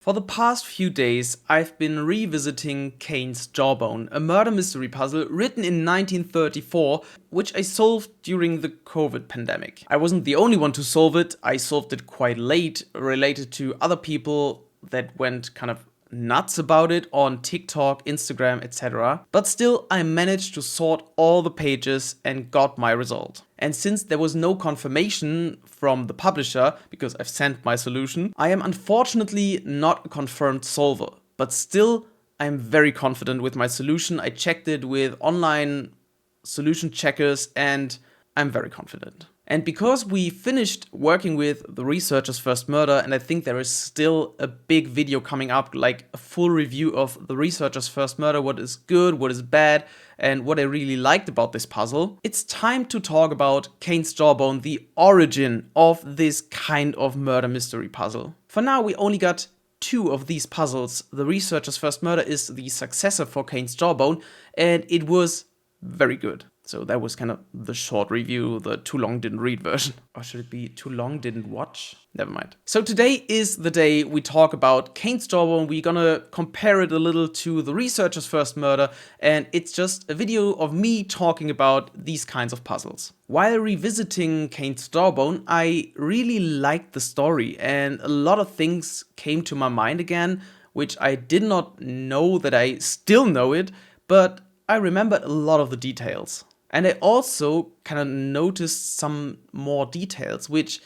For the past few days, I've been revisiting Cain's Jawbone, a murder mystery puzzle written in 1934, which I solved during the COVID pandemic. I wasn't the only one to solve it, I solved it quite late, related to other people that went kind of nuts about it on TikTok, Instagram, etc. But still, I managed to sort all the pages and got my result. And since there was no confirmation from the publisher, because I've sent my solution, I am unfortunately not a confirmed solver. But still, I'm very confident with my solution. I checked it with online solution checkers and I'm very confident. And because we finished working with the researcher's first murder, and I think there is still a big video coming up, like a full review of the researcher's first murder, what is good, what is bad, and what I really liked about this puzzle, it's time to talk about Cain's Jawbone, the origin of this kind of murder mystery puzzle. For now, we only got two of these puzzles. The researcher's first murder is the successor for Cain's Jawbone, and it was very good. So that was kind of the short review, the too long didn't read version. Or should it be too long didn't watch? Never mind. So today is the day we talk about Cain's Jawbone. We're gonna compare it a little to the researcher's first murder, and it's just a video of me talking about these kinds of puzzles. While revisiting Cain's Jawbone, I really liked the story, and a lot of things came to my mind again, which I did not know that I still know it, but I remembered a lot of the details. And I also kind of noticed some more details, which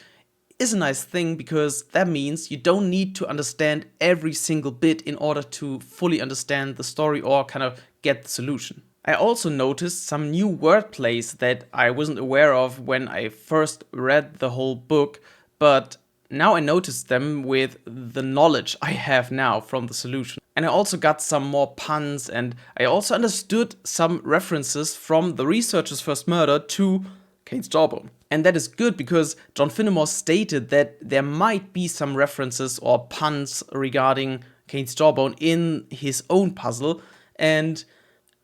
is a nice thing because that means you don't need to understand every single bit in order to fully understand the story or kind of get the solution. I also noticed some new wordplays that I wasn't aware of when I first read the whole book, but now I noticed them with the knowledge I have now from the solution. And I also got some more puns, and I also understood some references from the researcher's first murder to Cain's Jawbone. And that is good because John Finnemore stated that there might be some references or puns regarding Cain's Jawbone in his own puzzle, and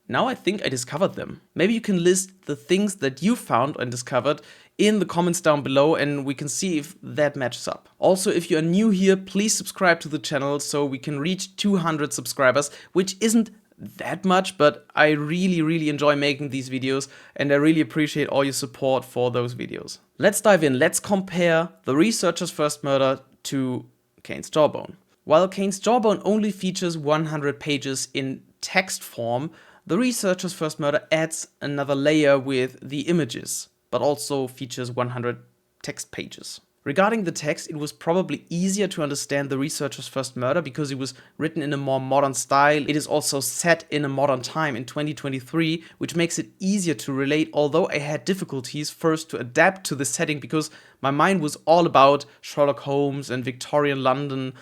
now I think I discovered them. Maybe you can list the things that you found and discovered in the comments down below and we can see if that matches up. Also, if you are new here, please subscribe to the channel so we can reach 200 subscribers, which isn't that much, but I really enjoy making these videos and I really appreciate all your support for those videos. Let's dive in. Let's compare the researcher's first murder to Cain's Jawbone. While Cain's Jawbone only features 100 pages in text form, the researcher's first murder adds another layer with the images, but also features 100 text pages. Regarding the text, it was probably easier to understand the researcher's first murder because it was written in a more modern style. It is also set in a modern time in 2023, which makes it easier to relate, although I had difficulties first to adapt to the setting because my mind was all about Sherlock Holmes and Victorian London,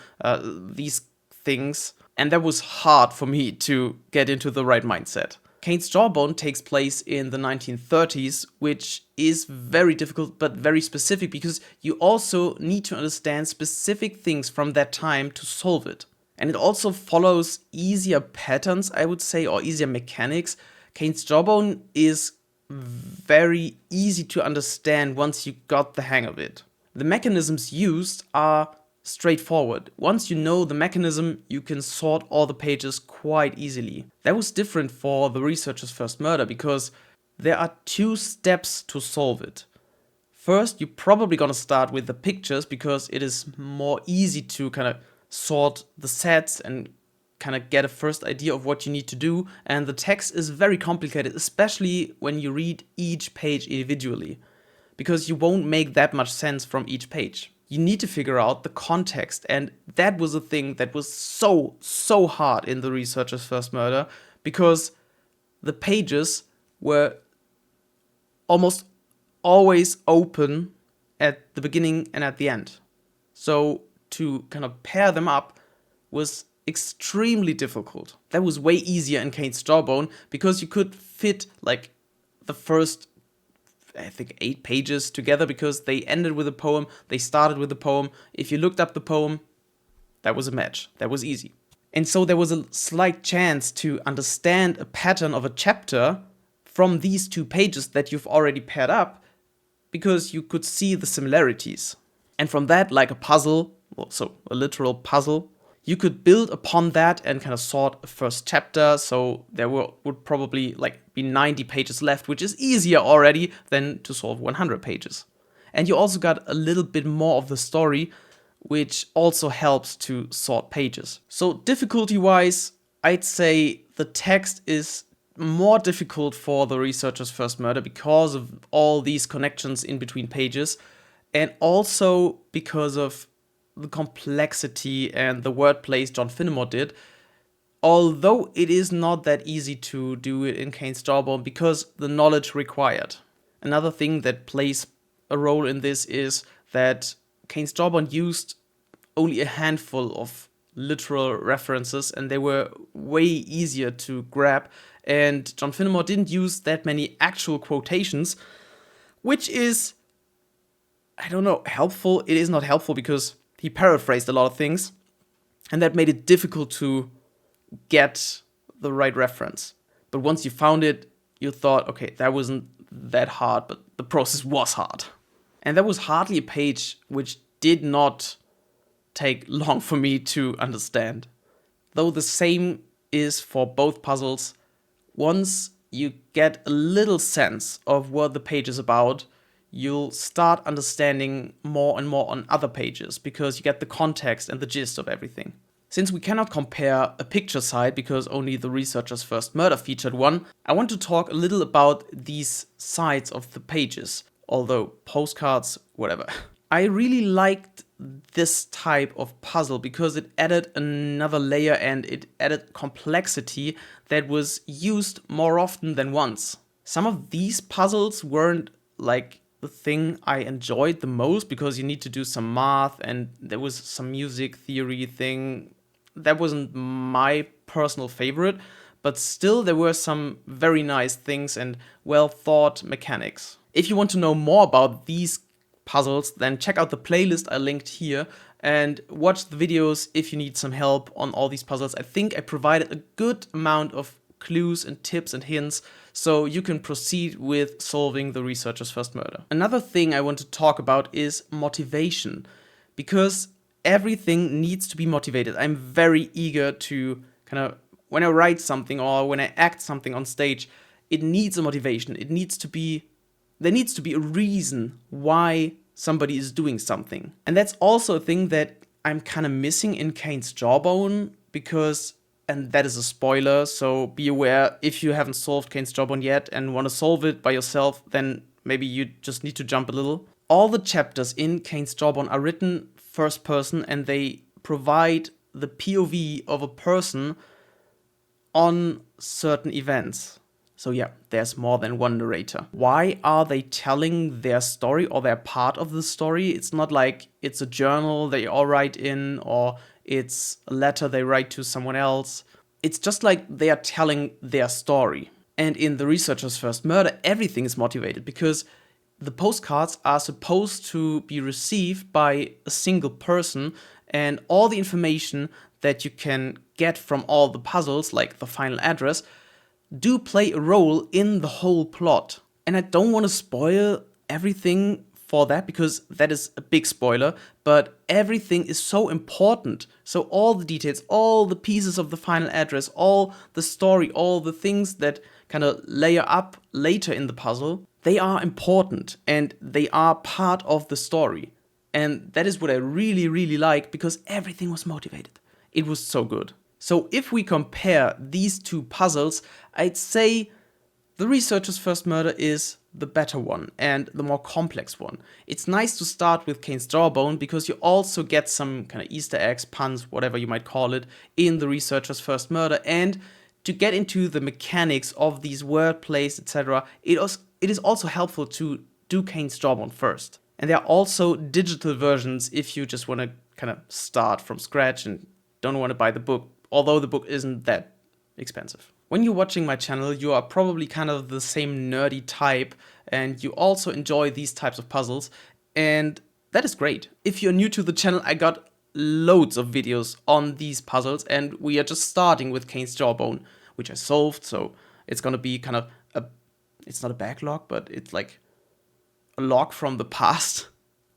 these things, and that was hard for me to get into the right mindset. Cain's Jawbone takes place in the 1930s, which is very difficult but very specific because you also need to understand specific things from that time to solve it. And it also follows easier patterns, I would say, or easier mechanics. Cain's Jawbone is very easy to understand once you got the hang of it. The mechanisms used are straightforward. Once you know the mechanism, you can sort all the pages quite easily. That was different for the researcher's first murder because there are two steps to solve it. First, you're probably gonna start with the pictures because it is more easy to kind of sort the sets and kind of get a first idea of what you need to do. And the text is very complicated, especially when you read each page individually, because you won't make that much sense from each page. You need to figure out the context, and that was a thing that was so hard in the researcher's first murder because the pages were almost always open at the beginning and at the end. So to kind of pair them up was extremely difficult. That was way easier in Cain's Jawbone because you could fit like the first, I think, 8 pages together because they ended with a poem, they started with a poem. If you looked up the poem, that was a match. That was easy. And so there was a slight chance to understand a pattern of a chapter from these 2 pages that you've already paired up because you could see the similarities. And from that, like a puzzle, so a literal puzzle, You could build upon that and kind of sort a first chapter, so there would probably be 90 pages left, which is easier already than to solve 100 pages. And you also got a little bit more of the story, which also helps to sort pages. So difficulty-wise, I'd say the text is more difficult for the researcher's first murder because of all these connections in between pages, and also because of the complexity and the wordplays John Finnemore did, although it is not that easy to do it in Cain's Jawbone because the knowledge required. Another thing that plays a role in this is that Cain's Jawbone used only a handful of literal references, and they were way easier to grab, and John Finnemore didn't use that many actual quotations, which is, I don't know, helpful. It is not helpful because he paraphrased a lot of things, and that made it difficult to get the right reference. But once you found it, you thought, okay, that wasn't that hard, but the process was hard. And there was hardly a page which did not take long for me to understand. Though the same is for both puzzles, once you get a little sense of what the page is about, you'll start understanding more and more on other pages because you get the context and the gist of everything. Since we cannot compare a picture side because only the researcher's first murder featured one, I want to talk a little about these sides of the pages, although postcards, whatever. I really liked this type of puzzle because it added another layer and it added complexity that was used more often than once. Some of these puzzles weren't the thing I enjoyed the most because you need to do some math and there was some music theory thing. That wasn't my personal favorite, but still there were some very nice things and well thought mechanics. If you want to know more about these puzzles, then check out the playlist I linked here and watch the videos if you need some help on all these puzzles. I think I provided a good amount of clues and tips and hints so you can proceed with solving the researcher's first murder. Another thing I want to talk about is motivation, because everything needs to be motivated. I'm very eager to when I write something or when I act something on stage, it needs a motivation. There needs to be a reason why somebody is doing something. And that's also a thing that I'm kind of missing in Cain's Jawbone because, and that is a spoiler, so be aware if you haven't solved Cain's Jawbone yet and want to solve it by yourself, then maybe you just need to jump a little. All the chapters in Cain's Jawbone are written first person and they provide the POV of a person on certain events. So yeah, there's more than one narrator. Why are they telling their story or their part of the story? It's not like it's a journal they all write in or it's a letter they write to someone else. It's just like they are telling their story. And in the researcher's first murder, everything is motivated because the postcards are supposed to be received by a single person, and all the information that you can get from all the puzzles, like the final address, do play a role in the whole plot. And I don't want to spoil everything for that because that is a big spoiler, but everything is so important. So all the details, all the pieces of the final address, all the story, all the things that kind of layer up later in the puzzle, they are important and they are part of the story. And that is what I really, really like because everything was motivated. It was so good. So if we compare these two puzzles, I'd say the researcher's first murder is the better one and the more complex one. It's nice to start with Cain's Jawbone because you also get some kind of Easter eggs, puns, whatever you might call it, in the researcher's first murder. And to get into the mechanics of these word plays, etc., it is also helpful to do Cain's Jawbone first. And there are also digital versions if you just want to kind of start from scratch and don't want to buy the book, although the book isn't that expensive. When you're watching my channel, you are probably kind of the same nerdy type and you also enjoy these types of puzzles, and that is great. If you're new to the channel, I got loads of videos on these puzzles and we are just starting with Cain's Jawbone, which I solved, so it's gonna be kind of it's not a backlog, but it's like a log from the past.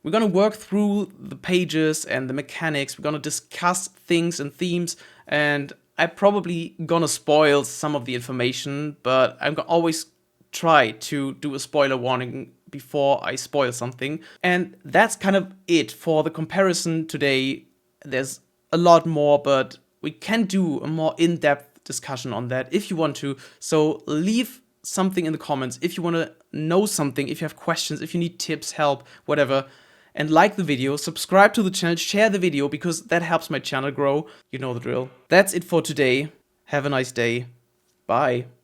We're gonna work through the pages and the mechanics, we're gonna discuss things and themes, and I'm probably gonna spoil some of the information, but I'm gonna always try to do a spoiler warning before I spoil something. And that's kind of it for the comparison today. There's a lot more, but we can do a more in-depth discussion on that if you want to. So leave something in the comments if you want to know something, if you have questions, if you need tips, help, whatever. And like the video, subscribe to the channel, share the video, because that helps my channel grow. You know the drill. That's it for today. Have a nice day. Bye.